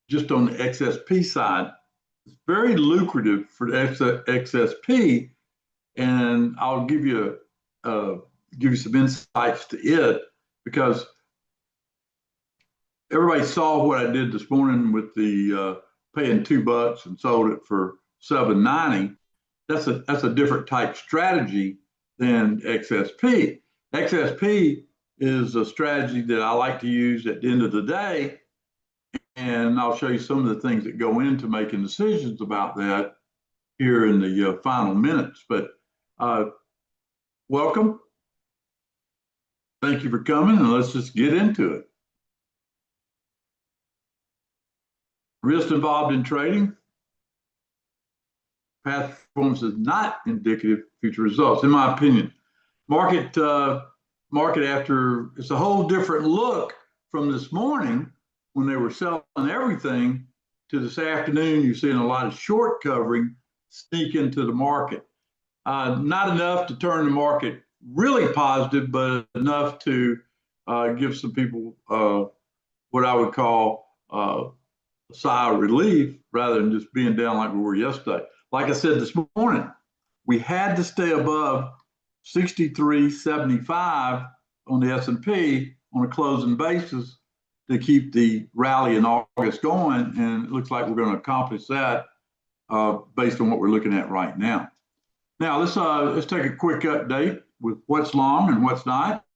just on the XSP side. It's very lucrative for the XSP, and I'll give you some insights to it because everybody saw what I did this morning with the paying $2 and sold it for $7.90. That's a different type strategy than XSP. XSP is a strategy that I like to use at the end of the day, and I'll show you some of the things that go into making decisions about that here in the final minutes. But welcome. Thank you for coming, and let's just get into it. Risk involved in trading. Past performance is not indicative of future results, in my opinion. Market after, it's a whole different look from this morning when they were selling everything to this afternoon. You're seeing a lot of short covering sneak into the market. Not enough to turn the market really positive, but enough to give some people what I would call a sigh of relief rather than just being down like we were yesterday. Like I said this morning, we had to stay above 63.75 on the S&P on a closing basis to keep the rally in August going, and it looks like we're going to accomplish that based on what we're looking at right now. Now let's take a quick update with what's long and what's not.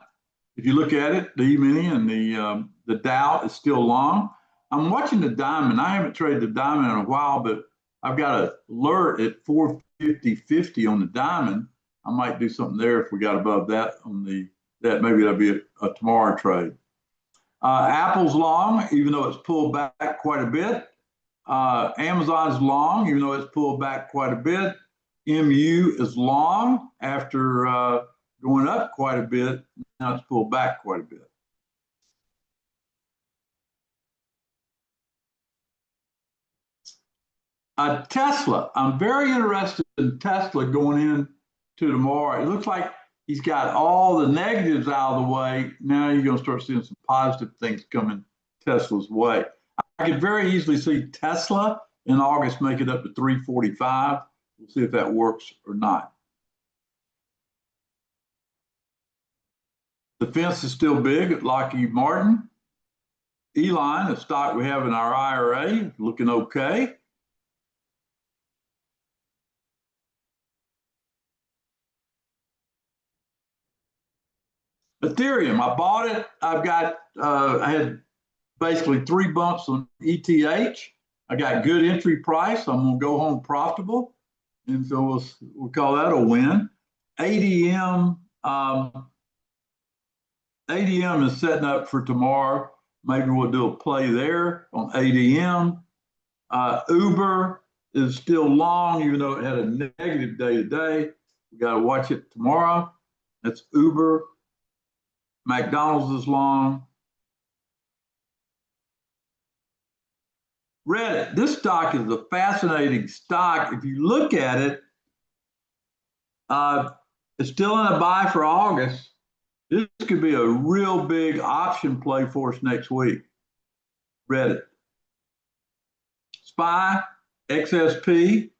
If you look at it, the E-mini and the Dow is still long. I'm watching the diamond. I haven't traded the diamond in a while, but I've got an alert at 450.50 on the diamond. I might do something there if we got above that on that. Maybe that'll be a tomorrow trade. Apple's long, even though it's pulled back quite a bit. Amazon's long, even though it's pulled back quite a bit. MU is long after going up quite a bit. Now it's pulled back quite a bit. Tesla, I'm very interested in Tesla going into tomorrow. It looks like he's got all the negatives out of the way. Now you're going to start seeing some positive things coming Tesla's way. I could very easily see Tesla in August make it up to 345. We'll see if that works or not. Defense is still big at Lockheed Martin. Elon, a stock we have in our IRA, looking okay. Ethereum, I bought it. I had basically 3 bumps on ETH. I got good entry price. I'm going to go home profitable. And so we'll call that a win. ADM, ADM is setting up for tomorrow. Maybe we'll do a play there on ADM. Uber is still long, even though it had a negative day today. We got to watch it tomorrow. That's Uber. McDonald's is long. Reddit, this stock is a fascinating stock. If you look at it, it's still in a buy for August. This could be a real big option play for us next week. Reddit. SPY, XSP,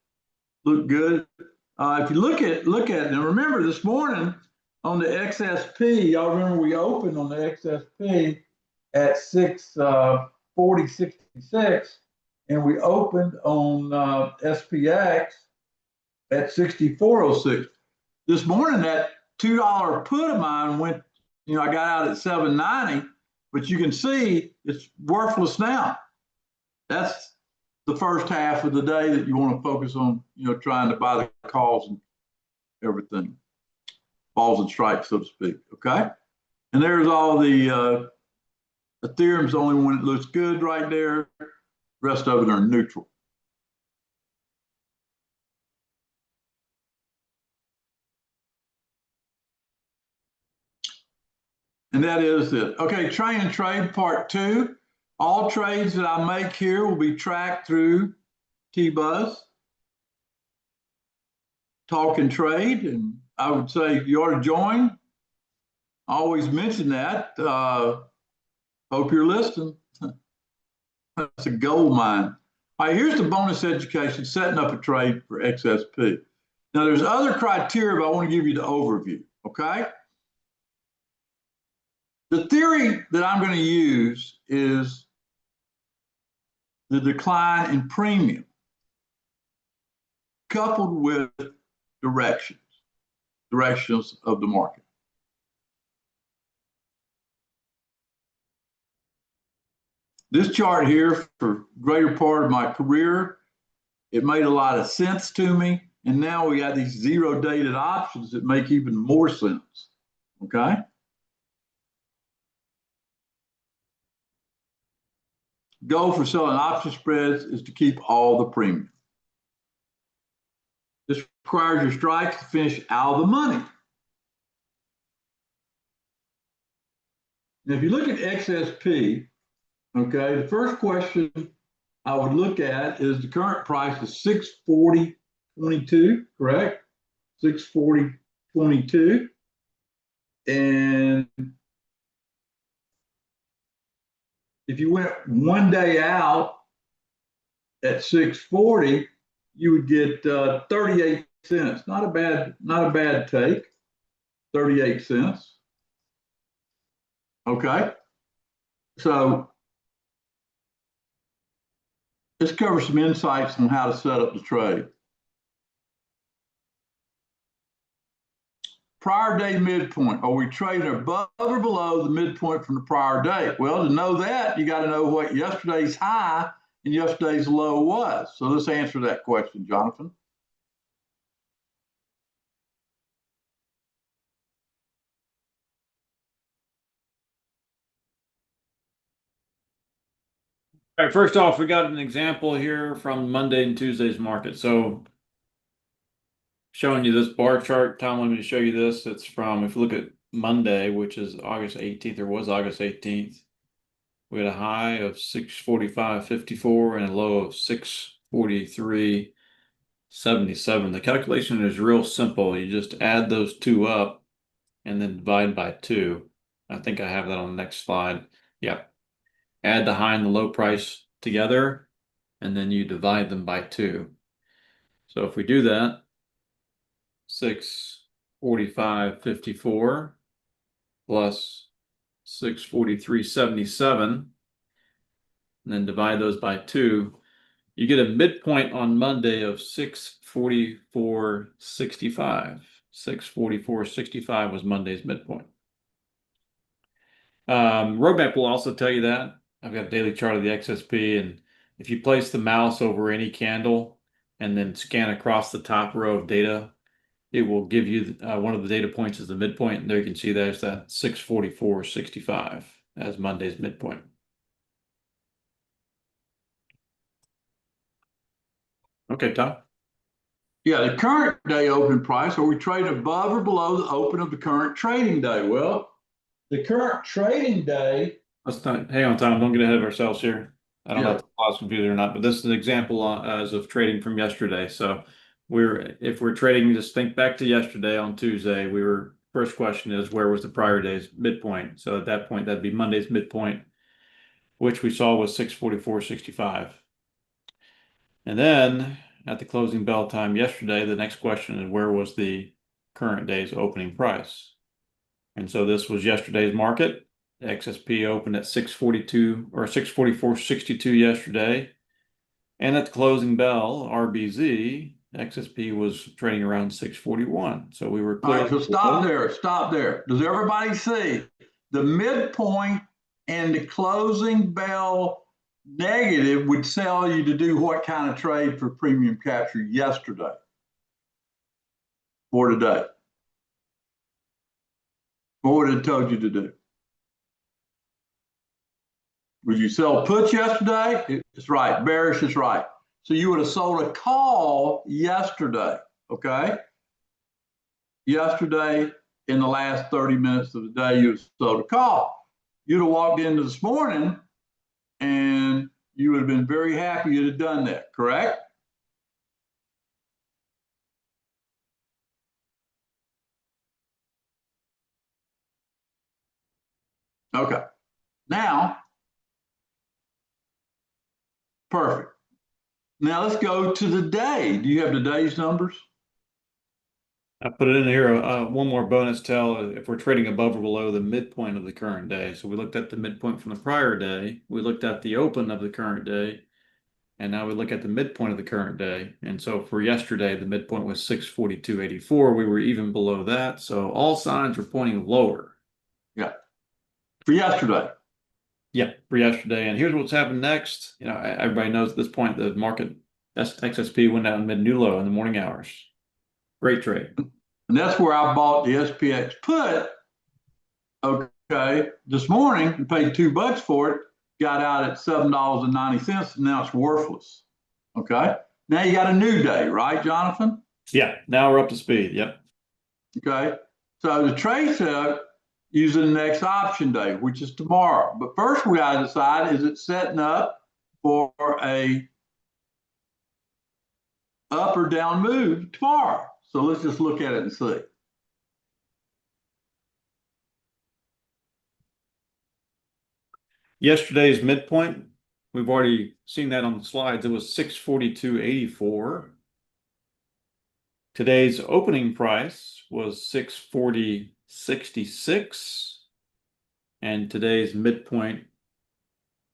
look good. If you look at it, and remember this morning on the XSP, y'all remember we opened on the XSP at 640.66, and we opened on SPX at 64.06. This morning, that $2 put of mine went, I got out at 7.90, but you can see it's worthless now. That's the first half of the day that you want to focus on, trying to buy the calls and everything, balls and strikes, so to speak. Okay. And there's all the Ethereum's the only one that looks good right there. The rest of it are neutral. And that is it. Okay, train and trade part 2. All trades that I make here will be tracked through T-Buzz. Talk and trade, and I would say you ought to join. I always mention that. Hope you're listening. That's a gold mine. All right, here's the bonus education, setting up a trade for XSP. Now, there's other criteria, but I want to give you the overview, okay? The theory that I'm going to use is the decline in premium coupled with directions of the market. This chart here, for greater part of my career, it made a lot of sense to me. And now we got these zero dated options that make even more sense. Okay. Goal for selling option spreads is to keep all the premium. This requires your strikes to finish out of the money. Now, if you look at XSP, okay, the first question I would look at is the current price is 640.22, correct? 640.22. And if you went one day out at 640, you would get 38 cents. Not a bad take. 38 cents. Okay. So let's cover some insights on how to set up the trade. Prior day midpoint. Are we trading above or below the midpoint from the prior day? Well, to know that, you got to know what yesterday's high and yesterday's low was. So let's answer that question, Jonathan. All right, first off, we got an example here from Monday and Tuesday's market. So showing you this bar chart, Tom wanted me to show you this. It's from, if you look at Monday, which is August 18th, or was August 18th, we had a high of 645.54 and a low of 643.77. The calculation is real simple. You just add those two up and then divide by 2. I think I have that on the next slide. Yep. Add the high and the low price together, and then you divide them by 2. So if we do that, 645.54 plus 643.77, and then divide those by 2, you get a midpoint on Monday of 644.65. 644.65 was Monday's midpoint. Roadmap will also tell you that. I've got a daily chart of the XSP, and if you place the mouse over any candle and then scan across the top row of data, it will give you one of the data points as the midpoint. And there you can see there's that 644.65 as Monday's midpoint. Okay, Tom. Yeah, the current day open price, are we trading above or below the open of the current trading day? Well, the current trading day. Let's not, hang on, Tom. Don't get ahead of ourselves here. I don't know if the class computer or not, but this is an example as of trading from yesterday. So if we're trading, just think back to yesterday on Tuesday. First question is, where was the prior day's midpoint? So at that point, that'd be Monday's midpoint, which we saw was 644.65. And then at the closing bell time yesterday, the next question is, where was the current day's opening price? And so this was yesterday's market. XSP opened at 642 or 644.62 yesterday. And at the closing bell, RBZ, XSP was trading around 641. So we were clear. All right, so stop there. Does everybody see the midpoint and the closing bell negative would tell you to do what kind of trade for premium capture yesterday or today? What would it told you to do? Would you sell puts yesterday? It's right. Bearish is right. So you would have sold a call yesterday, okay? Yesterday, in the last 30 minutes of the day, you would have sold a call. You'd have walked into this morning and you would have been very happy you'd have done that, correct? Okay. Now, Perfect. Now let's go to the day. Do you have today's numbers? I put it in here, one more bonus tell if we're trading above or below the midpoint of the current day. So we looked at the midpoint from the prior day, we looked at the open of the current day, and now we look at the midpoint of the current day. And so for yesterday, the midpoint was 642.84. We were even below that. So all signs were pointing lower. Yeah. For yesterday. Yeah, for yesterday. And here's what's happened next. Everybody knows at this point the market XSP went down mid-new low in the morning hours. Great trade. And that's where I bought the SPX put, okay, this morning and paid $2 for it, got out at $7.90, and now it's worthless. Okay. Now you got a new day, right, Jonathan? Yeah, now we're up to speed. Yep. Okay. So the trade setup using the next option day, which is tomorrow. But first we got to decide, is it setting up for a up or down move tomorrow? So let's just look at it and see. Yesterday's midpoint, we've already seen that on the slides. It was 642.84. Today's opening price was 640.66. And today's midpoint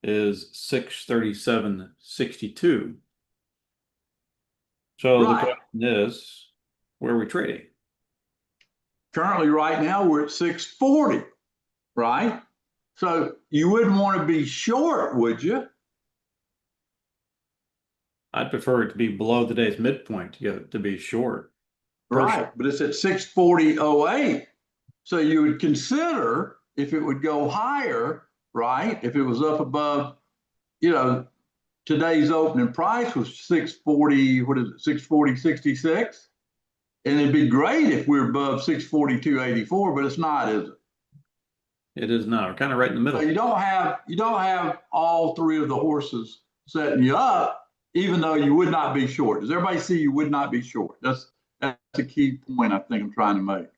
is 637.62. So the question is, where are we trading? Currently, right now, we're at 640, right? So you wouldn't want to be short, would you? I'd prefer it to be below today's midpoint to be short. Right, but it's at 640.08. So you would consider if it would go higher, right? If it was up above, today's opening price was 640, what is it, 640.66? And it'd be great if we're above 642.84, but it's not, is it? It is not. We're kind of right in the middle. So you don't have all three of the horses setting you up, even though you would not be short. Does everybody see you would not be short? That's a key point I think I'm trying to make.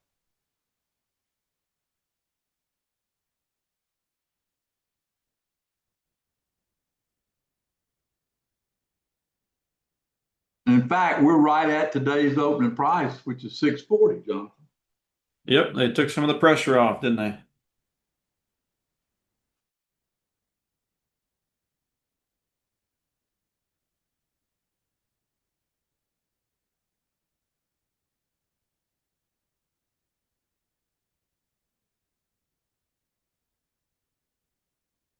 In fact, we're right at today's opening price, which is 640, Jonathan. Yep, they took some of the pressure off, didn't they?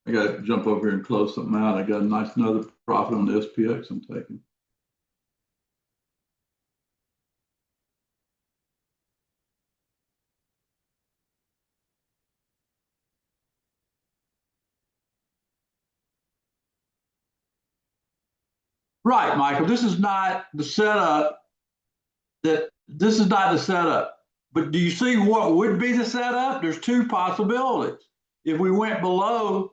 I got to jump over here and close something out. I got a nice another profit on the SPX I'm taking. Right, Michael, this is not the setup but do you see what would be the setup? There's two possibilities. If we went below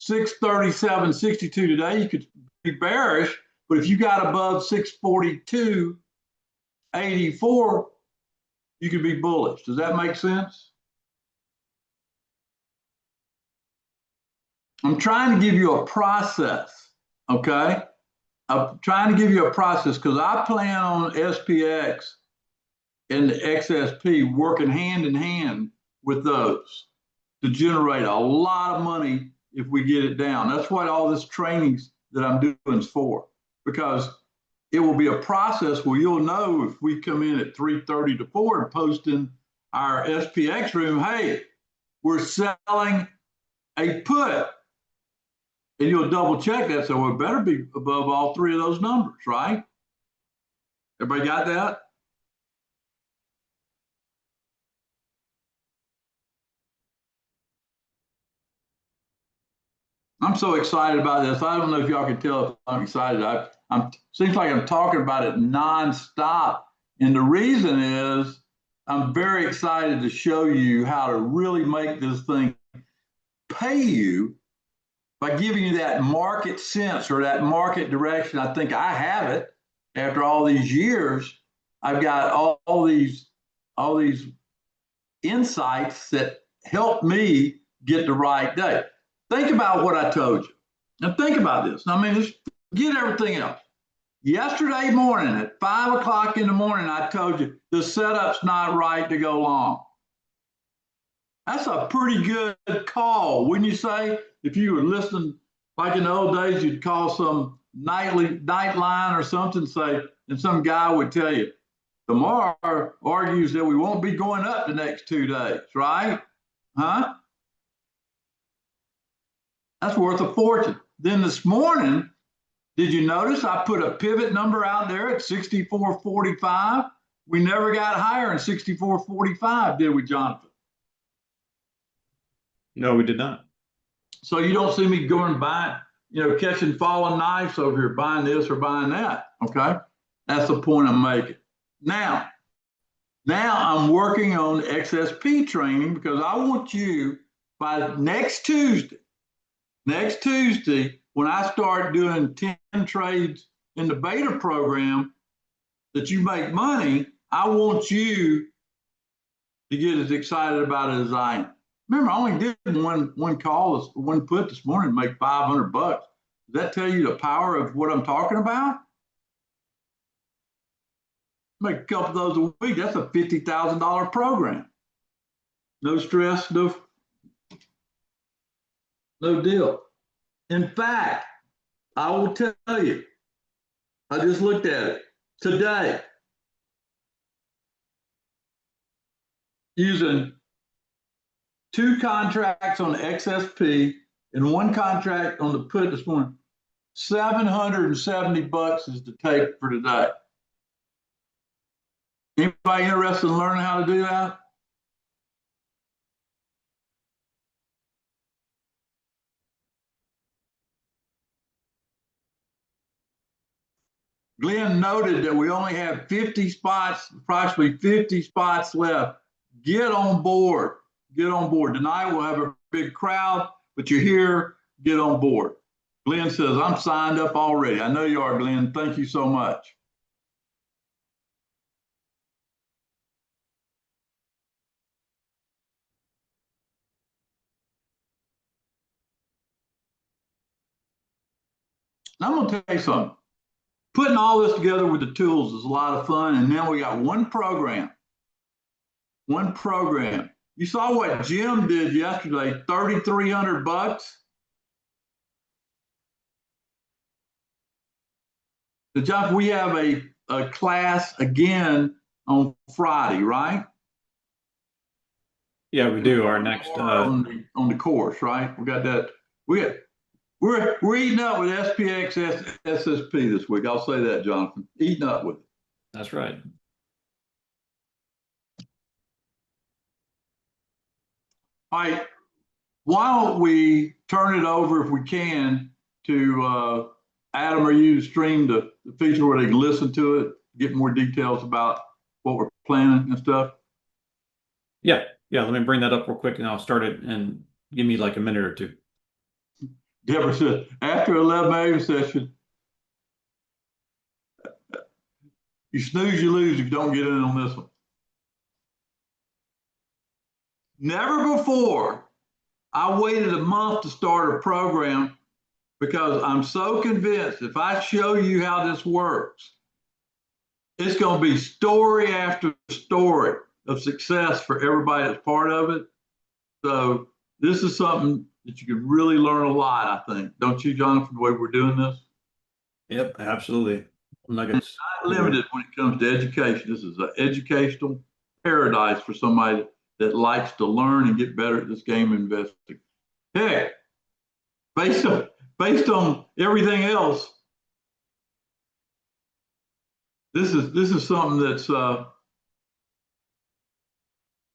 637.62 today, you could be bearish, but if you got above 642.84, you could be bullish. Does that make sense? I'm trying to give you a process, okay? I'm trying to give you a process because I plan on SPX and the XSP working hand in hand with those to generate a lot of money if we get it down. That's what all this training that I'm doing is for, because it will be a process where you'll know if we come in at 3:30 to 4 and post in our SPX room, hey, we're selling a put. And you'll double check that, so it better be above all three of those numbers, right? Everybody got that? I'm so excited about this. I don't know if y'all can tell if I'm excited. Seems like I'm talking about it nonstop. And the reason is I'm very excited to show you how to really make this thing pay you by giving you that market sense or that market direction. I think I have it after all these years. I've got all these insights that help me get the right day. Think about what I told you. Now think about this. I mean, Get everything else. Yesterday morning at 5 o'clock in the morning, I told you the setup's not right to go long. That's a pretty good call, wouldn't you say? If you were listening, like in the old days, you'd call some night line or something, say, and some guy would tell you, tomorrow argues that we won't be going up the next 2 days, right? Huh? That's worth a fortune. Then this morning, did you notice I put a pivot number out there at 64.45? We never got higher in 64.45, did we, Jonathan? No, we did not. So you don't see me going buying, catching fallen knives over here, buying this or buying that. Okay. That's the point I'm making. Now I'm working on XSP training because I want you by next Tuesday, when I start doing 10 trades in the beta program that you make money, I want you to get as excited about it as I am. Remember, I only did one call, one put this morning to make $500. Does that tell you the power of what I'm talking about? Make a couple of those a week. That's a $50,000 program. No stress, no deal. In fact, I will tell you, I just looked at it today, using 2 contracts on the XSP and 1 contract on the put this morning. $770 is the take for today. Anybody interested in learning how to do that? Glenn noted that we only have 50 spots, approximately 50 spots left. Get on board. Get on board. Tonight we'll have a big crowd, but you're here, get on board. Glenn says, I'm signed up already. I know you are, Glenn. Thank you so much. I'm going to tell you something. Putting all this together with the tools is a lot of fun. And now we got one program. One program. You saw what Jim did yesterday, $3,300. Jeff, we have a class again on Friday, right? Yeah, we do. Our next on the course, right? We got that. We're eating up with SPX SSP this week. I'll say that, Jonathan. Eating up with it. That's right. All right. Why don't we turn it over, if we can, to Adam or you to stream the feature where they can listen to it, get more details about what we're planning and stuff? Yeah. Let me bring that up real quick and I'll start it and give me like a minute or two. Deborah said, after 11 a.m. session, you snooze, you lose if you don't get in on this one. Never before, I waited a month to start a program because I'm so convinced if I show you how this works, it's going to be story after story of success for everybody that's part of it. So this is something that you can really learn a lot, I think. Don't you, Jonathan, the way we're doing this? Yep, absolutely. Nuggets. It's not limited when it comes to education. This is an educational paradise for somebody that likes to learn and get better at this game of investing. Heck, based on everything else, this is something that's going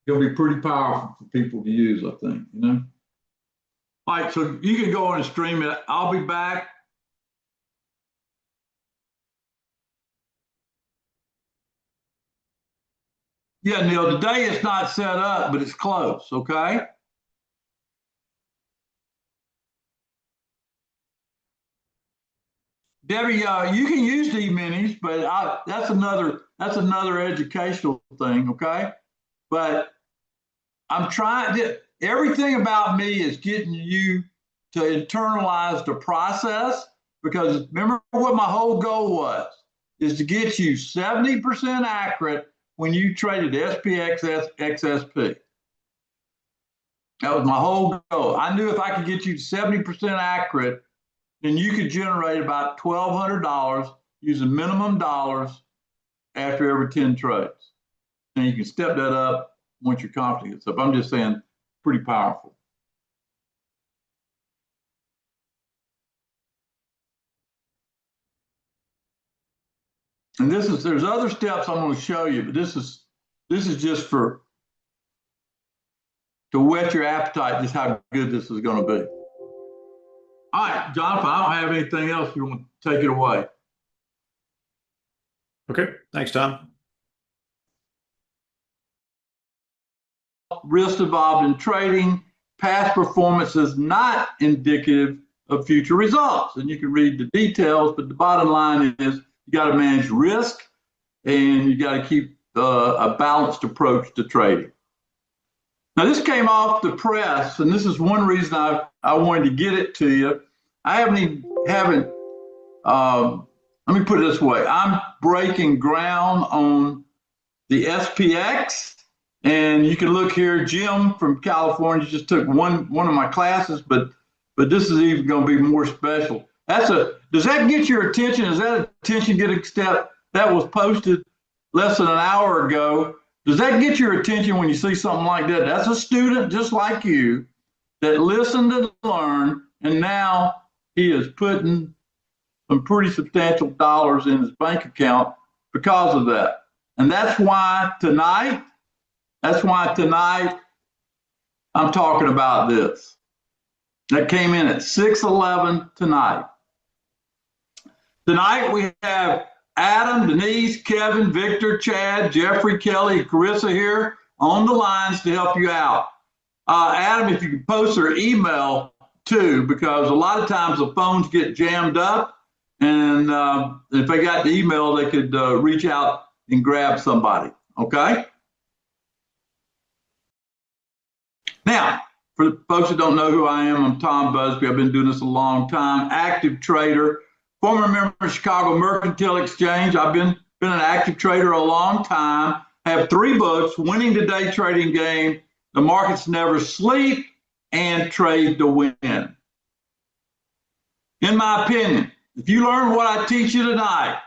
to be pretty powerful for people to use, I think, All right, so you can go on and stream it. I'll be back. Yeah, Neil, today it's not set up, but it's close, okay? Debbie, you can use the minis, but that's another educational thing, okay? But I'm trying to, everything about me is getting you to internalize the process, because remember what my whole goal was, is to get you 70% accurate when you traded SPX XSP. That was my whole goal. I knew if I could get you 70% accurate, then you could generate about $1,200 using minimum dollars after every 10 trades. And you can step that up once your confidence gets up. I'm just saying, pretty powerful. And there's other steps I'm going to show you, but this is just to whet your appetite, just how good this is going to be. All right, Jonathan, I don't have anything else. You want to take it away? Okay, thanks, Tom. Risk involved in trading, past performance is not indicative of future results. And you can read the details, but the bottom line is you got to manage risk and you got to keep a balanced approach to trading. Now, this came off the press, and this is one reason I wanted to get it to you. I haven't, let me put it this way. I'm breaking ground on the SPX, and you can look here, Jim from California just took one of my classes, but this is even going to be more special. Does that get your attention? Is that attention getting step that was posted less than an hour ago? Does that get your attention when you see something like that? That's a student just like you that listened and learned, and now he is putting some pretty substantial dollars in his bank account because of that. And that's why tonight I'm talking about this. That came in at 6:11 tonight. Tonight we have Adam, Denise, Kevin, Victor, Chad, Jeffrey, Kelly, and Carissa here on the lines to help you out. Adam, if you could post their email too, because a lot of times the phones get jammed up, and if they got the email, they could reach out and grab somebody, okay? Now, for the folks that don't know who I am, I'm Tom Busby. I've been doing this a long time, active trader, former member of Chicago Mercantile Exchange. I've been an active trader a long time. I have 3 books, Winning the Day Trading Game, The Markets Never Sleep, and Trade to Win. In my opinion, if you learn what I teach you tonight,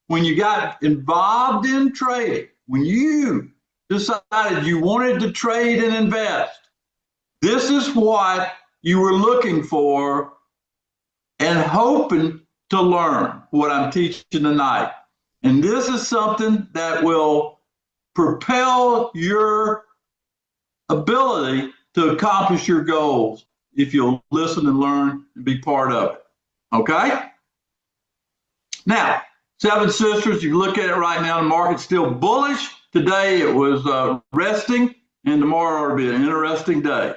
when you got involved in trading, when you decided you wanted to trade and invest, this is what you were looking for and hoping to learn what I'm teaching tonight. And this is something that will propel your ability to accomplish your goals if you'll listen and learn and be part of it. Okay? Now, Seven Sisters, you look at it right now, the market's still bullish. Today it was resting, and tomorrow will be an interesting day.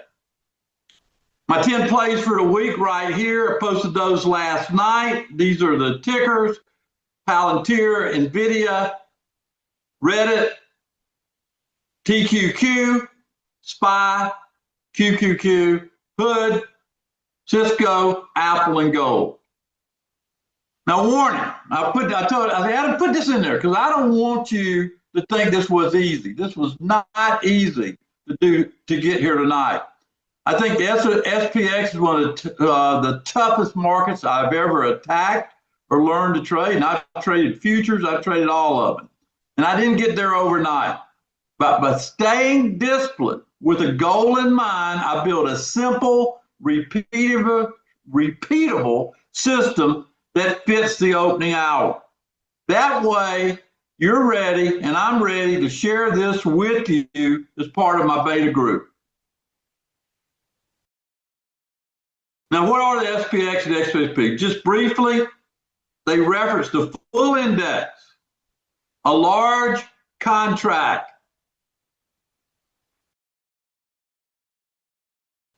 My 10 plays for the week right here, I posted those last night. These are the tickers: Palantir, NVIDIA, Reddit, TQQ, SPY, QQQ, Hood, Cisco, Apple, and Gold. Now, warning, I said, Adam, put this in there because I don't want you to think this was easy. This was not easy to get here tonight. I think SPX is one of the toughest markets I've ever attacked or learned to trade. And I've traded futures, I've traded all of it. And I didn't get there overnight. But by staying disciplined with a goal in mind, I built a simple, repeatable system that fits the opening hour. That way, you're ready, and I'm ready to share this with you as part of my beta group. Now, what are the SPX and XSP? Just briefly, they reference the full index, a large contract,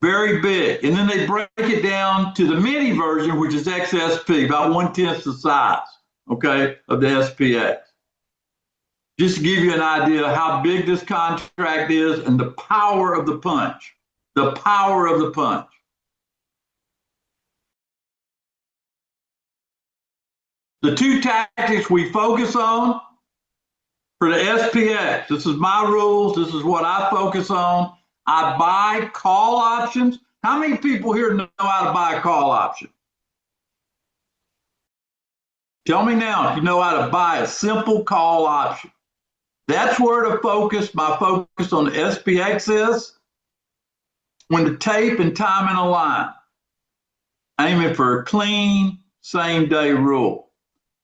very big. And then they break it down to the mini version, which is XSP, about 1/10 the size, okay, of the SPX. Just to give you an idea of how big this contract is and the power of the punch, the power of the punch. The two tactics we focus on for the SPX, this is my rules, this is what I focus on. I buy call options. How many people here know how to buy a call option? Tell me now if you know how to buy a simple call option. That's where the focus, my focus on the SPX is. When the tape and timing align, aiming for a clean, same-day rule.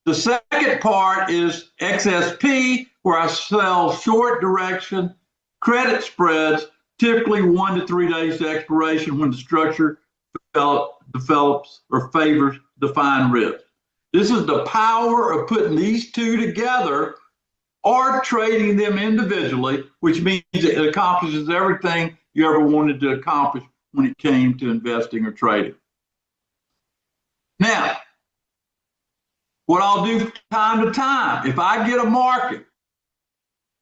The second part is XSP, where I sell short direction credit spreads, typically 1 to 3 days to expiration when the structure develops or favors defined risk. This is the power of putting these two together or trading them individually, which means it accomplishes everything you ever wanted to accomplish when it came to investing or trading. Now, what I'll do from time to time, if I get a market,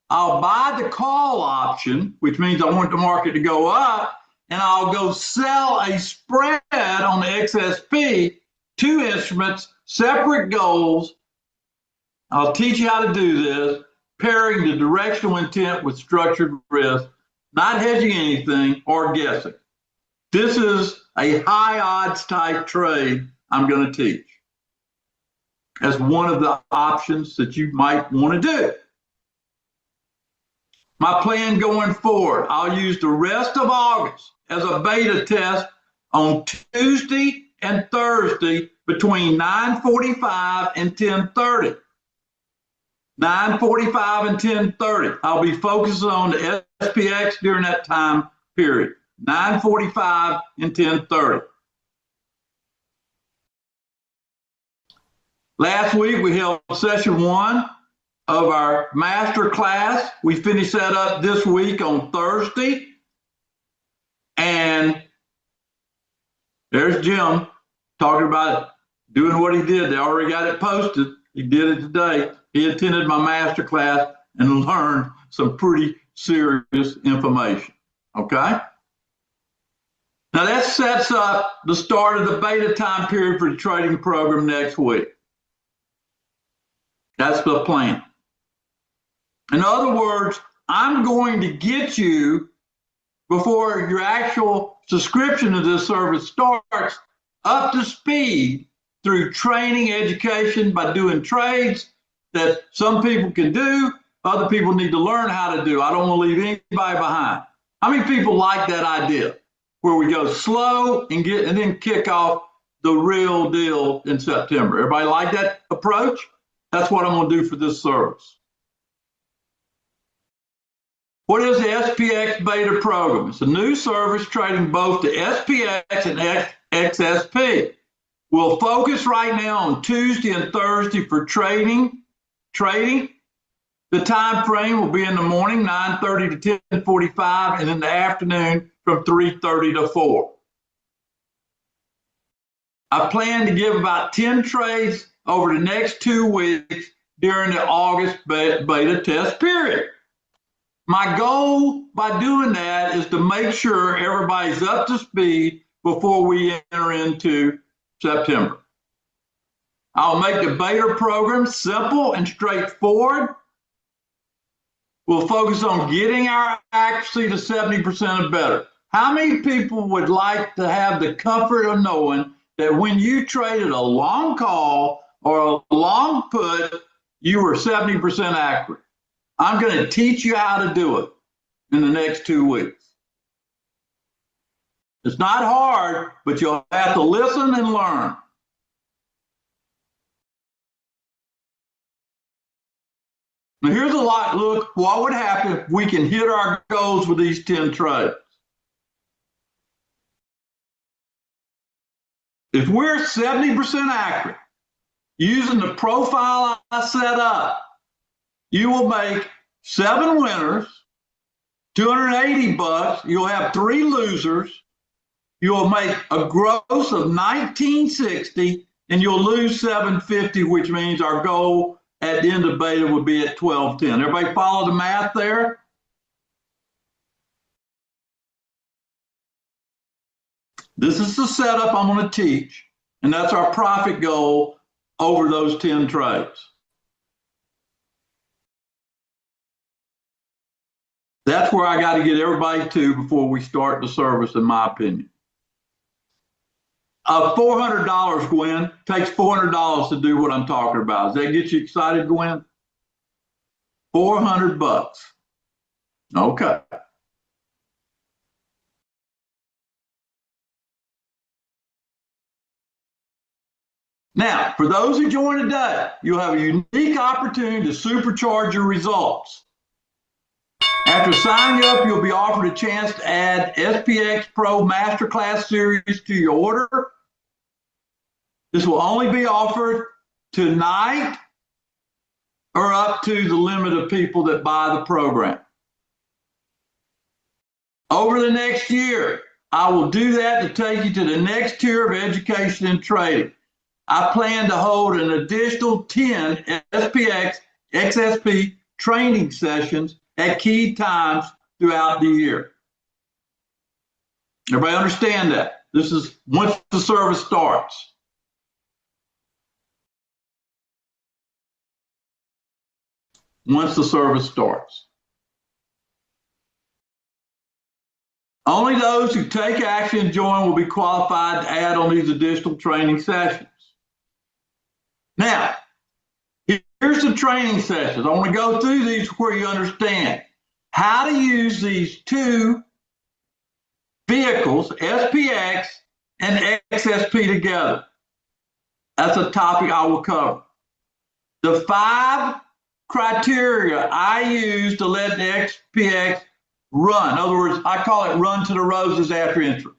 I'll buy the call option, which means I want the market to go up, and I'll go sell a spread on the XSP, two instruments, separate goals. I'll teach you how to do this, pairing the directional intent with structured risk, not hedging anything or guessing. This is a high odds type trade I'm going to teach as one of the options that you might want to do. My plan going forward, I'll use the rest of August as a beta test on Tuesday and Thursday between 9:45 and 10:30. 9:45 and 10:30. I'll be focusing on the SPX during that time period. 9:45 and 10:30. Last week we held session 1 of our master class. We finished that up this week on Thursday. And there's Jim talking about doing what he did. They already got it posted. He did it today. He attended my master class and learned some pretty serious information. Okay? Now that sets up the start of the beta time period for the trading program next week. That's the plan. In other words, I'm going to get you, before your actual subscription to this service starts, up to speed through training, education, by doing trades that some people can do, other people need to learn how to do. I don't want to leave anybody behind. How many people like that idea, where we go slow and then kick off the real deal in September? Everybody like that approach? That's what I'm going to do for this service. What is the SPX beta program? It's a new service trading both the SPX and XSP. We'll focus right now on Tuesday and Thursday for trading. The time frame will be in the morning, 9:30 to 10:45, and in the afternoon from 3:30 to 4. I plan to give about 10 trades over the next 2 weeks during the August beta test period. My goal by doing that is to make sure everybody's up to speed before we enter into September. I'll make the beta program simple and straightforward. We'll focus on getting our accuracy to 70% or better. How many people would like to have the comfort of knowing that when you traded a long call or a long put, you were 70% accurate? I'm going to teach you how to do it in the next 2 weeks. It's not hard, but you'll have to listen and learn. Now here's a lot. Look, what would happen if we can hit our goals with these 10 trades? If we're 70% accurate, using the profile I set up, you will make 7 winners, $280. You'll have 3 losers. You'll make a gross of $1960, and you'll lose $750, which means our goal at the end of beta would be at $12.10. Everybody follow the math there? This is the setup I'm going to teach, and that's our profit goal over those 10 trades. That's where I got to get everybody to before we start the service, in my opinion. $400, Gwen, takes $400 to do what I'm talking about. Does that get you excited, Gwen? $400. Okay. Now, for those who join today, you'll have a unique opportunity to supercharge your results. After signing up, you'll be offered a chance to add SPX Pro Masterclass Series to your order. This will only be offered tonight or up to the limit of people that buy the program. Over the next year, I will do that to take you to the next tier of education and trading. I plan to hold an additional 10 SPX XSP training sessions at key times throughout the year. Everybody understand that? This is once the service starts. Once the service starts. Only those who take action and join will be qualified to add on these additional training sessions. Now, here's the training sessions. I want to go through these where you understand how to use these two vehicles, SPX and XSP, together. That's a topic I will cover. The 5 criteria I use to let the SPX run. In other words, I call it run to the roses after entry.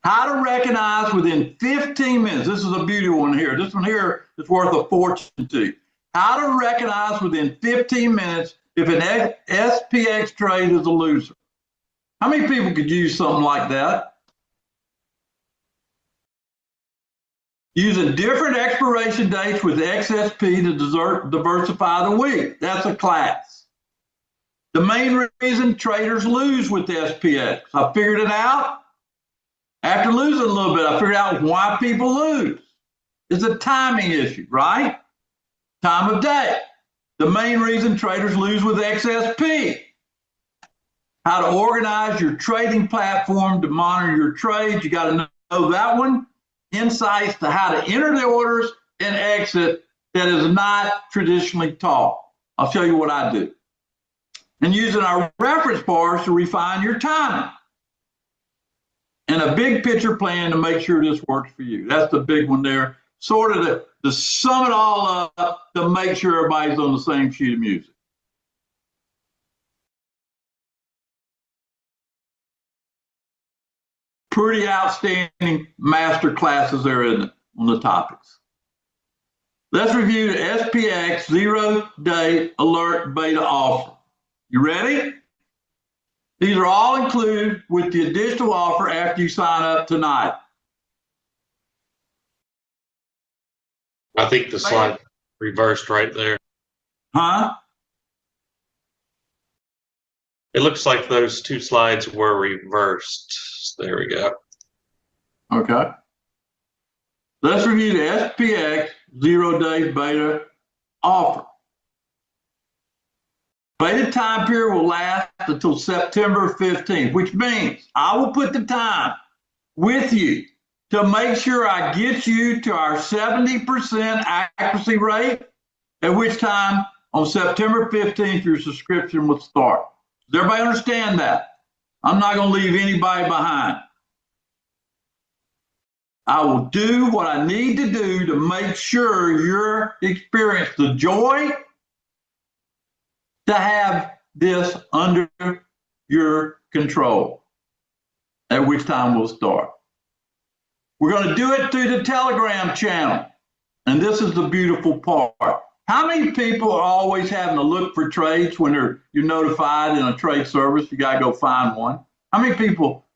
How to recognize within 15 minutes. This is a beauty one here. This one here is worth a fortune to you. How to recognize within 15 minutes if an SPX trade is a loser. How many people could use something like that? Using different expiration dates with XSP to diversify the week. That's a class. The main reason traders lose with SPX. I figured it out. After losing a little bit, I figured out why people lose. It's a timing issue, right? Time of day. The main reason traders lose with XSP. How to organize your trading platform to monitor your trades. You got to know that one. Insights to how to enter the orders and exit that is not traditionally taught. I'll show you what I do. And using our reference bars to refine your timing. And a big picture plan to make sure this works for you. That's the big one there. Sort of to sum it all up to make sure everybody's on the same sheet of music. Pretty outstanding master classes there, isn't it, on the topics. Let's review the SPX 0-day alert beta offer. You ready? These are all included with the additional offer after you sign up tonight. I think the slide reversed right there. Huh? It looks like those 2 slides were reversed. There we go. Okay. Let's review the SPX 0-day beta offer. Beta time period will last until September 15th, which means I will put the time with you to make sure I get you to our 70% accuracy rate, at which time on September 15th, your subscription will start. Does everybody understand that? I'm not going to leave anybody behind. I will do what I need to do to make sure you experience the joy to have this under your control, at which time we'll start. We're going to do it through the Telegram channel. And this is the beautiful part. How many people are always having to look for trades when you're notified in a trade service? You got to go find one. How many people,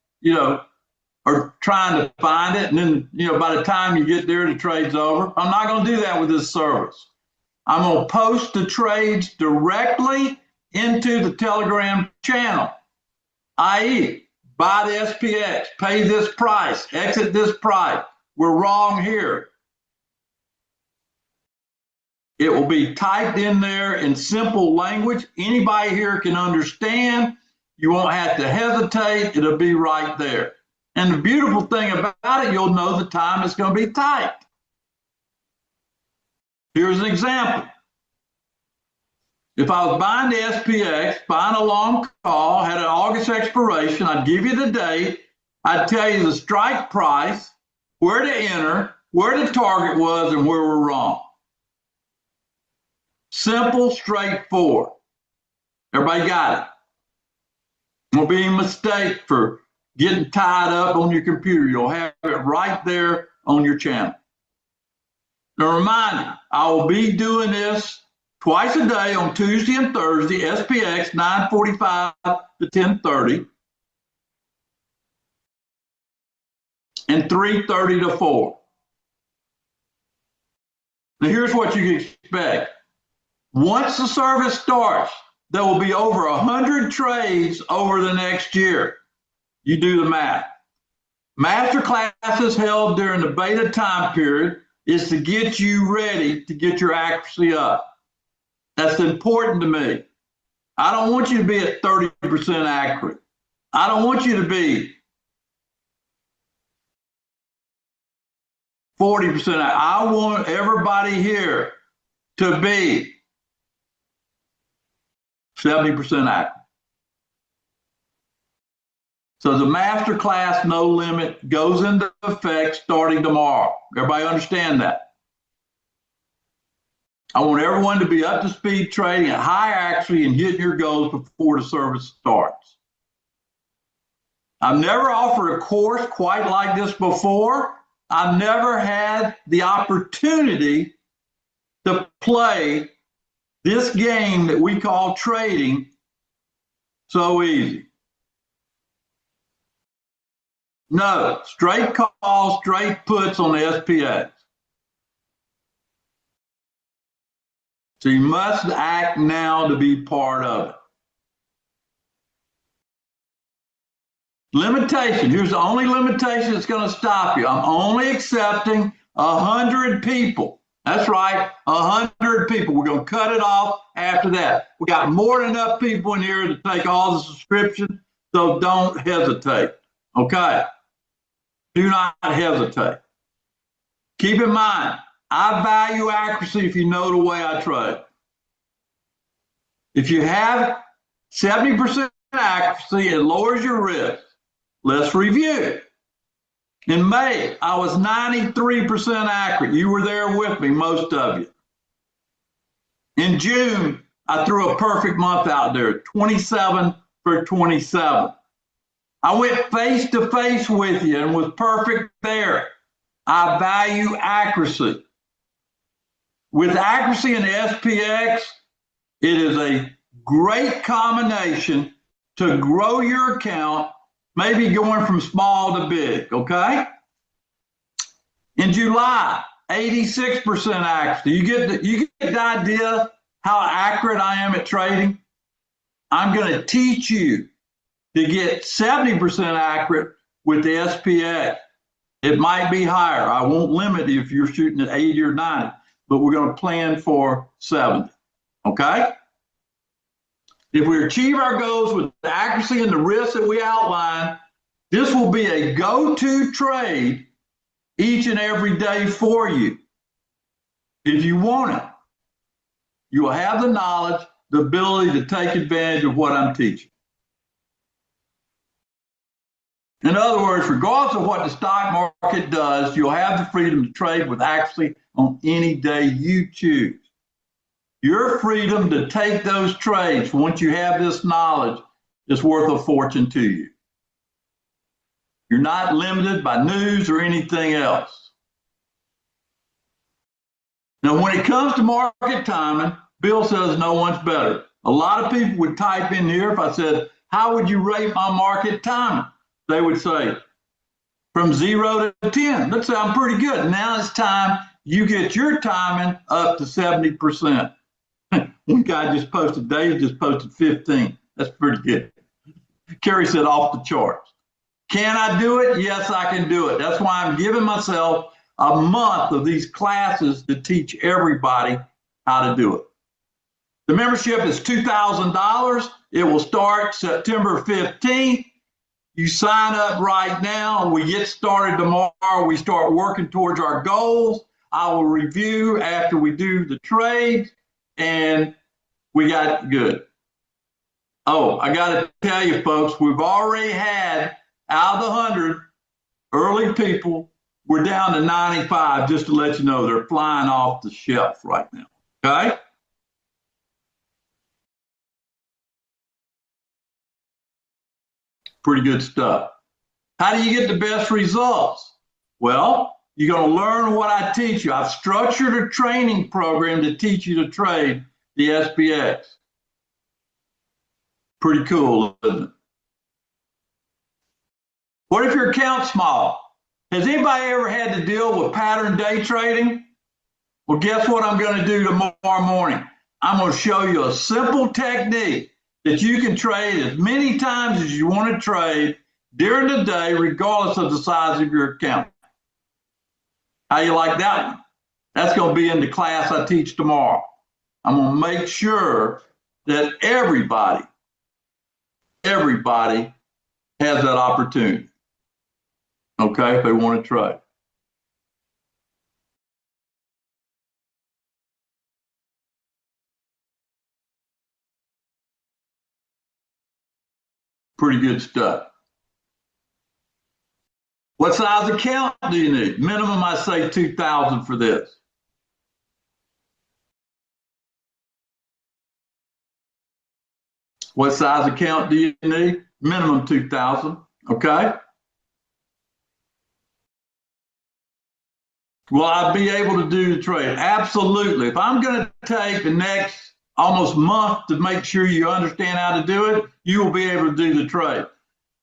are trying to find it, and then, by the time you get there, the trade's over? I'm not going to do that with this service. I'm going to post the trades directly into the Telegram channel, i.e., buy the SPX, pay this price, exit this price. We're wrong here. It will be typed in there in simple language. Anybody here can understand. You won't have to hesitate. It'll be right there. And the beautiful thing about it, you'll know the time it's going to be typed. Here's an example. If I was buying the SPX, buying a long call, had an August expiration, I'd give you the date. I'd tell you the strike price, where to enter, where the target was, and where we're wrong. Simple, straightforward. Everybody got it? Won't be any mistake for getting tied up on your computer. You'll have it right there on your channel. Now, remind you, I will be doing this twice a day on Tuesday and Thursday, SPX 9:45 to 10:30, and 3:30 to 4. Now, here's what you can expect. Once the service starts, there will be over 100 trades over the next year. You do the math. Master classes held during the beta time period is to get you ready to get your accuracy up. That's important to me. I don't want you to be at 30% accurate. I don't want you to be 40%. I want everybody here to be 70% accurate. So the master class no limit goes into effect starting tomorrow. Everybody understand that? I want everyone to be up to speed trading at high accuracy and hitting your goals before the service starts. I've never offered a course quite like this before. I've never had the opportunity to play this game that we call trading so easy. No, straight calls, straight puts on the SPX. So you must act now to be part of it. Limitation. Here's the only limitation that's going to stop you. I'm only accepting 100 people. That's right, 100 people. We're going to cut it off after that. We got more than enough people in here to take all the subscriptions, so don't hesitate. Okay? Do not hesitate. Keep in mind, I value accuracy if you know the way I trade. If you have 70% accuracy, it lowers your risk. Let's review. In May, I was 93% accurate. You were there with me, most of you. In June, I threw a perfect month out there, 27 for 27. I went face to face with you and was perfect there. I value accuracy. With accuracy in the SPX, it is a great combination to grow your account, maybe going from small to big, okay? In July, 86% accuracy. You get the idea how accurate I am at trading? I'm going to teach you to get 70% accurate with the SPX. It might be higher. I won't limit if you're shooting at 80 or 90, but we're going to plan for 70, okay? If we achieve our goals with the accuracy and the risk that we outline, this will be a go-to trade each and every day for you. If you want it, you will have the knowledge, the ability to take advantage of what I'm teaching. In other words, regardless of what the stock market does, you'll have the freedom to trade with accuracy on any day you choose. Your freedom to take those trades, once you have this knowledge, is worth a fortune to you. You're not limited by news or anything else. Now, when it comes to market timing, Bill says no one's better. A lot of people would type in here, if I said, how would you rate my market timing? They would say, from 0 to 10. That sounds pretty good. Now it's time you get your timing up to 70%. One guy just posted, Dave just posted 15. That's pretty good. Kerry said off the charts. Can I do it? Yes, I can do it. That's why I'm giving myself a month of these classes to teach everybody how to do it. The membership is $2,000. It will start September 15th. You sign up right now. We get started tomorrow. We start working towards our goals. I will review after we do the trades, and we got good. Oh, I got to tell you, folks, we've already had out of the 100 early people, we're down to 95, just to let you know. They're flying off the shelf right now. Okay? Pretty good stuff. How do you get the best results? Well, you're going to learn what I teach you. I've structured a training program to teach you to trade the SPX. Pretty cool, isn't it? What if your account's small? Has anybody ever had to deal with pattern day trading? Well, guess what I'm going to do tomorrow morning? I'm going to show you a simple technique that you can trade as many times as you want to trade during the day, regardless of the size of your account. How you like that one? That's going to be in the class I teach tomorrow. I'm going to make sure that everybody has that opportunity. Okay, if they want to trade. Pretty good stuff. What size account do you need? Minimum, I say 2,000 for this. What size account do you need? Minimum 2,000, okay? Will I be able to do the trade? Absolutely. If I'm going to take the next almost month to make sure you understand how to do it, you will be able to do the trade.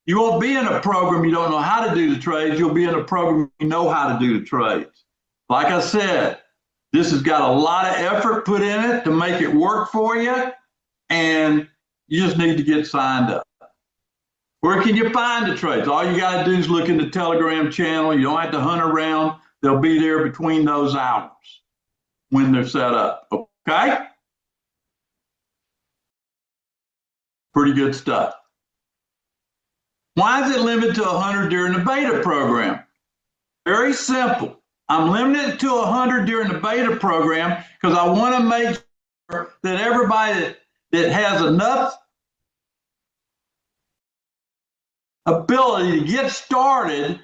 You won't be in a program you don't know how to do the trades. You'll be in a program you know how to do the trades. Like I said, this has got a lot of effort put in it to make it work for you, and you just need to get signed up. Where can you find the trades? All you got to do is look in the Telegram channel. You don't have to hunt around. They'll be there between those hours when they're set up, okay? Pretty good stuff. Why is it limited to 100 during the beta program? Very simple. I'm limited to 100 during the beta program because I want to make sure that everybody that has enough ability to get started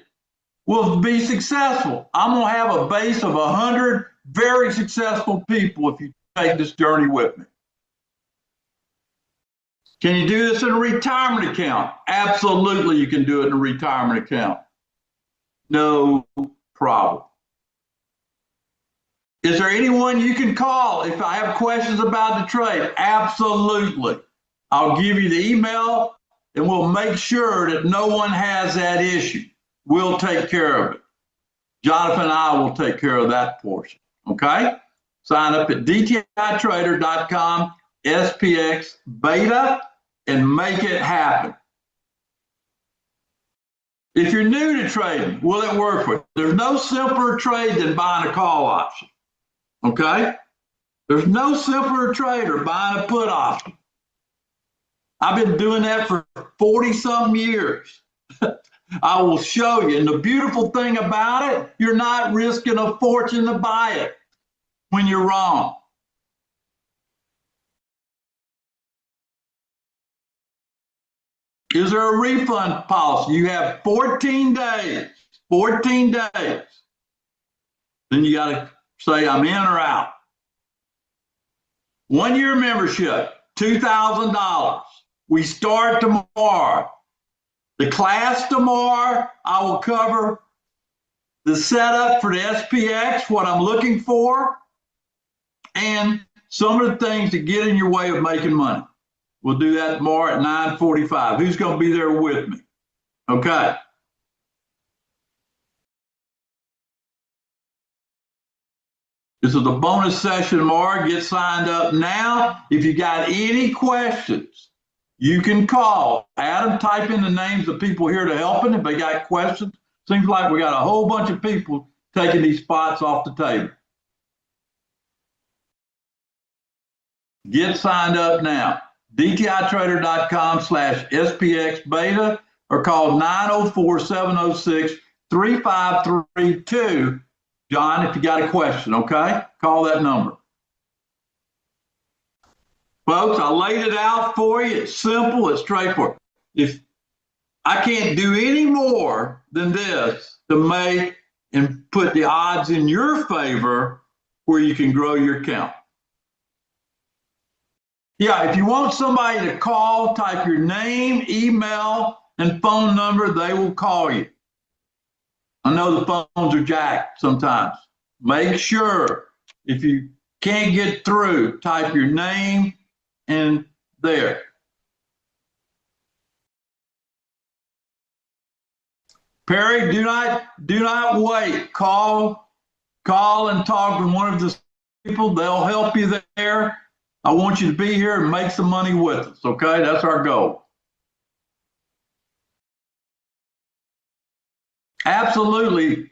will be successful. I'm going to have a base of 100 very successful people if you take this journey with me. Can you do this in a retirement account? Absolutely, you can do it in a retirement account. No problem. Is there anyone you can call if I have questions about the trade? Absolutely. I'll give you the email and we'll make sure that no one has that issue. We'll take care of it. Jonathan and I will take care of that portion, okay? Sign up at dtitrader.com, SPX beta, and make it happen. If you're new to trading, will it work for you? There's no simpler trade than buying a call option, okay? There's no simpler trade than buying a put option. I've been doing that for 40-something years. I will show you. And the beautiful thing about it, you're not risking a fortune to buy it when you're wrong. Is there a refund policy? You have 14 days. 14 days. Then you got to say, I'm in or out. 1 year membership, $2,000. We start tomorrow. The class tomorrow, I will cover the setup for the SPX, what I'm looking for, and some of the things that get in your way of making money. We'll do that tomorrow at 9:45. Who's going to be there with me? Okay. This is a bonus session tomorrow. Get signed up now. If you got any questions, you can call Adam, type in the names of people here to help him if they got questions. Seems like we got a whole bunch of people taking these spots off the table. Get signed up now. DTItrader.com/SPX beta or call 904-706-3532. John, if you got a question, okay? Call that number. Folks, I laid it out for you. It's simple, it's straightforward. If I can't do any more than this to make and put the odds in your favor where you can grow your account. Yeah, if you want somebody to call, type your name, email, and phone number, they will call you. I know the phones are jacked sometimes. Make sure if you can't get through, type your name and there. Perry, do not wait. Call and talk to one of the people. They'll help you there. I want you to be here and make some money with us, okay? That's our goal. Absolutely.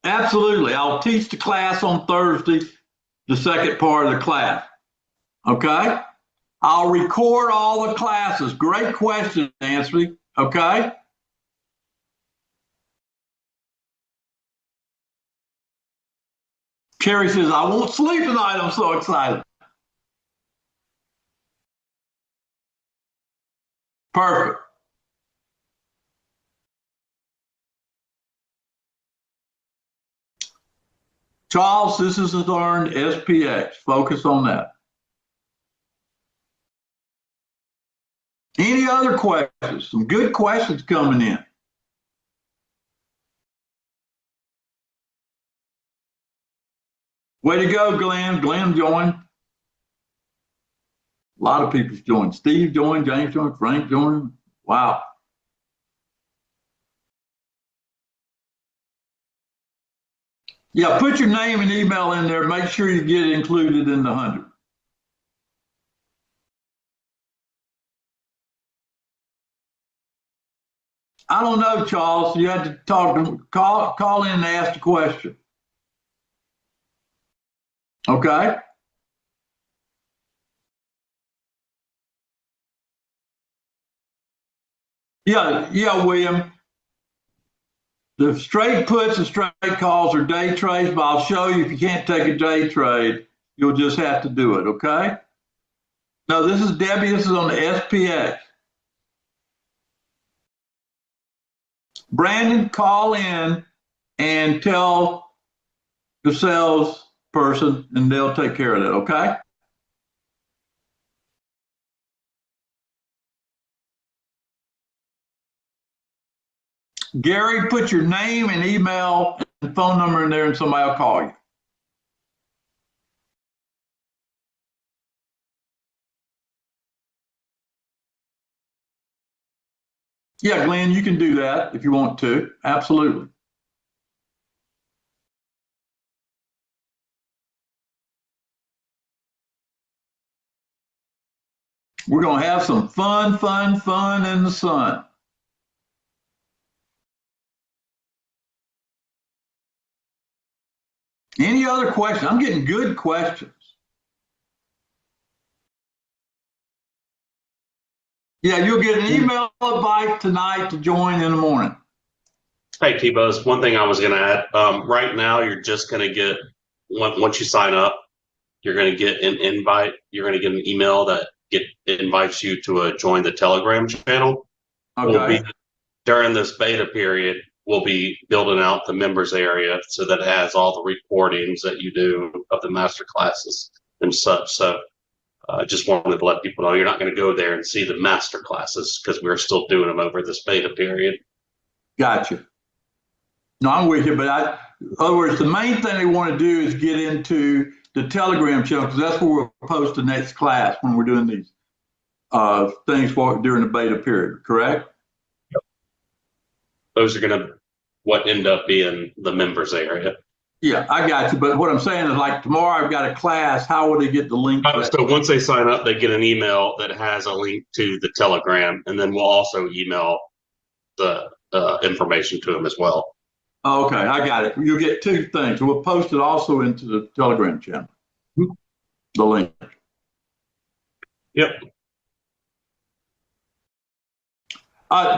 Absolutely. I'll teach the class on Thursday, the second part of the class, okay? I'll record all the classes. Great question, Nancy, okay? Carrie says, I won't sleep tonight. I'm so excited. Perfect. Charles, this is learned SPX. Focus on that. Any other questions? Some good questions coming in. Way to go, Glenn. Glenn joined. A lot of people joined. Steve joined, James joined, Frank joined. Wow. Yeah, put your name and email in there. Make sure you get included in the 100. I don't know, Charles. You had to talk to call in and ask the question. Okay. Yeah, William. The straight puts and straight calls are day trades, but I'll show you if you can't take a day trade, you'll just have to do it, okay? No, this is Debbie. This is on the SPX. Brandon, call in and tell the sales person, and they'll take care of that, okay? Gary, put your name and email and phone number in there and somebody will call you. Yeah, Glenn, you can do that if you want to. Absolutely. We're going to have some fun in the sun. Any other questions? I'm getting good questions. Yeah, you'll get an email invite tonight to join in the morning. Hey, T-Buzz, one thing I was going to add, right now, you're just going to get, once you sign up, you're going to get an invite. You're going to get an email that invites you to join the Telegram channel. Okay. During this beta period, we'll be building out the members area so that it has all the recordings that you do of the master classes and such. So I just wanted to let people know you're not going to go there and see the master classes because we're still doing them over this beta period. Gotcha. No, I'm with you, but in other words, the main thing they want to do is get into the Telegram channel because that's where we'll post the next class when we're doing these things during the beta period, correct? Yep. Those are going to what end up being the members area. Yeah, I got you. But what I'm saying is, like tomorrow, I've got a class. How will they get the link? So once they sign up, they get an email that has a link to the Telegram, and then we'll also email the information to them as well. Oh, okay, I got it. You'll get two things. We'll post it also into the Telegram channel. The link. Yep.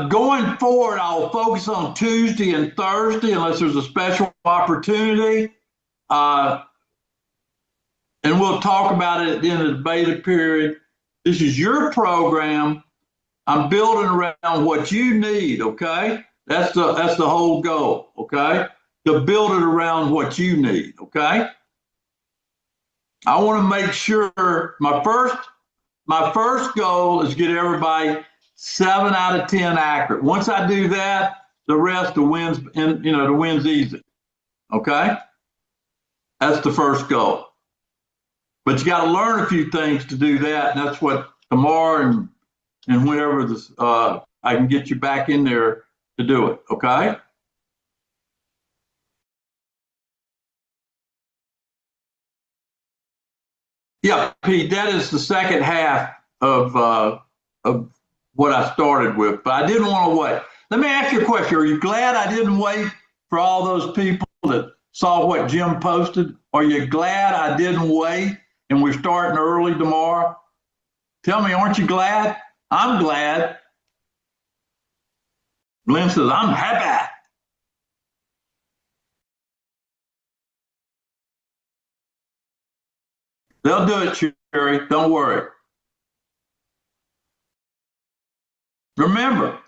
Going forward, I'll focus on Tuesday and Thursday unless there's a special opportunity. And we'll talk about it at the end of the beta period. This is your program. I'm building around what you need, okay? That's the whole goal, okay? To build it around what you need, okay? I want to make sure my first goal is get everybody 7 out of 10 accurate. Once I do that, the rest, the win's easy. Okay? That's the first goal. But you got to learn a few things to do that, and that's what tomorrow and whenever I can get you back in there to do it. Okay? Yeah, Pete, that is the second half of what I started with, but I didn't want to wait. Let me ask you a question. Are you glad I didn't wait for all those people that saw what Jim posted? Are you glad I didn't wait and we're starting early tomorrow? Tell me, aren't you glad? I'm glad. Glenn says, I'm happy. They'll do it, Sherry. Don't worry. Remember,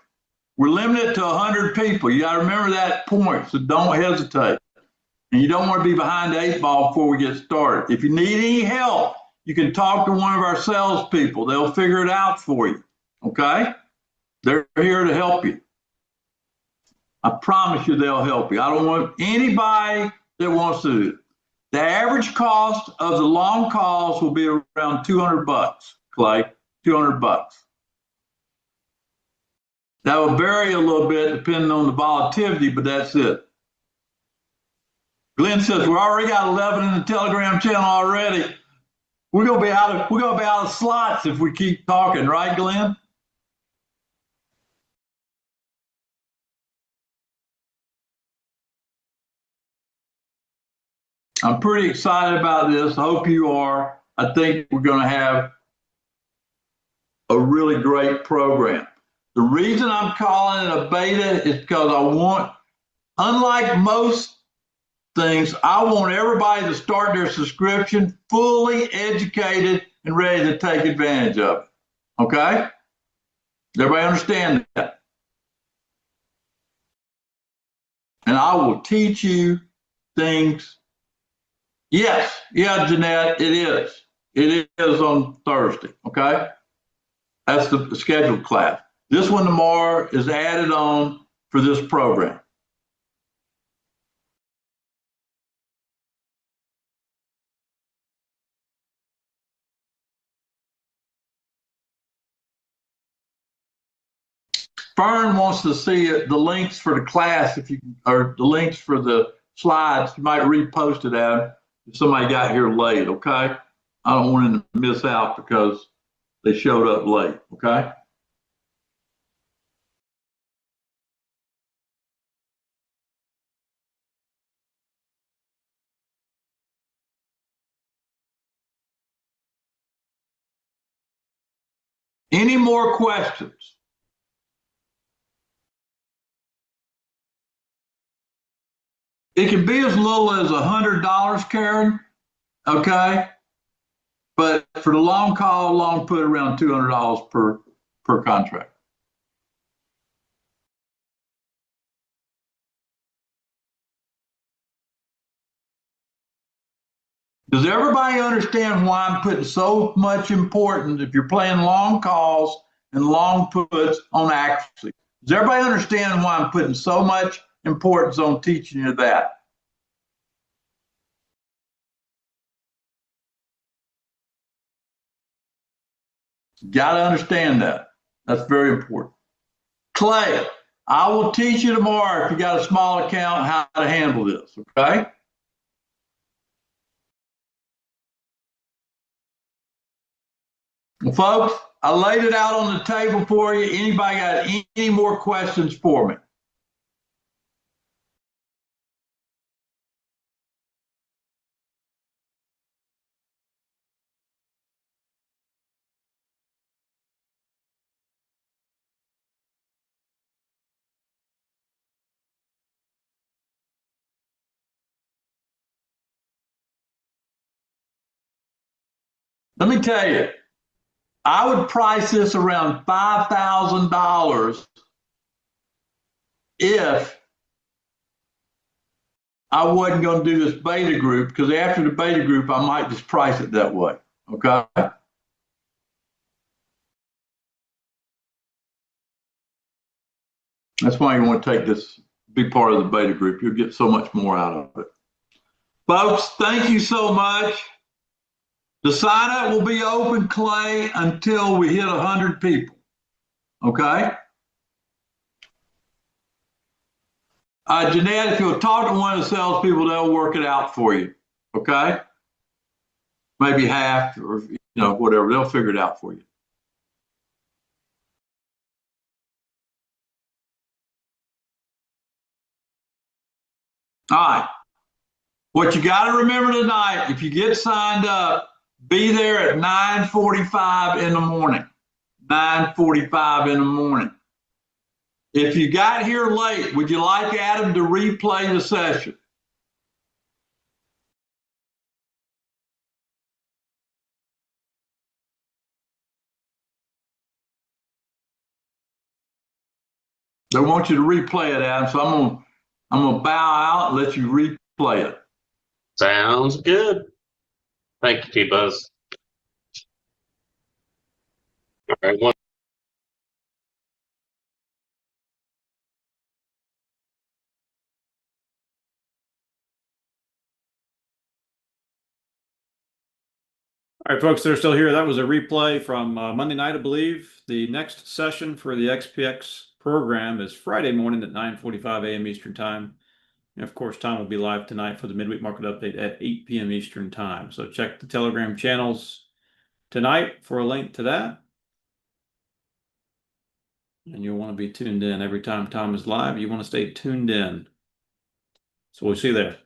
we're limited to 100 people. You got to remember that point, so don't hesitate. And you don't want to be behind the 8 ball before we get started. If you need any help, you can talk to one of our salespeople. They'll figure it out for you, okay? They're here to help you. I promise you they'll help you. I don't want anybody that wants to do it. The average cost of the long calls will be around $200, Clay, $200. That will vary a little bit depending on the volatility, but that's it. Glenn says we already got 11 in the Telegram channel already. We're gonna be out of slots if we keep talking, right, Glenn? I'm pretty excited about this. I hope you are. I think we're going to have a really great program. The reason I'm calling it a beta is because I want, unlike most things, I want everybody to start their subscription fully educated and ready to take advantage of it. Okay? Does everybody understand that? And I will teach you things. Yes, yeah, Jeanette, it is. It is on Thursday, okay? That's the scheduled class. This one tomorrow is added on for this program. Fern wants to see the links for the class, or the links for the slides. You might repost it, Adam, if somebody got here late, okay? I don't want them to miss out because they showed up late, okay? Any more questions? It can be as little as $100, Karen, okay? But for the long call, long put around $200 per contract. Does everybody understand why I'm putting so much importance if you're playing long calls and long puts on accuracy? Does everybody understand why I'm putting so much importance on teaching you that? Got to understand that. That's very important. Clay, I will teach you tomorrow if you got a small account how to handle this, okay? Well, folks, I laid it out on the table for you. Anybody got any more questions for me? Let me tell you, I would price this around $5,000 if I wasn't going to do this beta group, because after the beta group, I might just price it that way. Okay. That's why you want to take this big part of the beta group. You'll get so much more out of it. Folks, thank you so much. The sign up will be open, Clay, until we hit 100 people. Okay. Jeanette, if you'll talk to one of the salespeople, they'll work it out for you. Okay. Maybe half or, whatever. They'll figure it out for you. All right. What you got to remember tonight, if you get signed up, be there at 9:45 in the morning. 9:45 in the morning. If you got here late, would you like Adam to replay the session? They want you to replay it, Adam. So I'm gonna bow out and let you replay it. Sounds good. Thank you, T-Buzz. All right, one. All right, folks, they're still here. That was a replay from Monday night, I believe. The next session for the XPX program is Friday morning at 9:45 a.m. Eastern Time. And of course, Tom will be live tonight for the midweek market update at 8 p.m. Eastern Time. So check the Telegram channels tonight for a link to that. And you'll want to be tuned in every time Tom is live. You want to stay tuned in. So we'll see you there.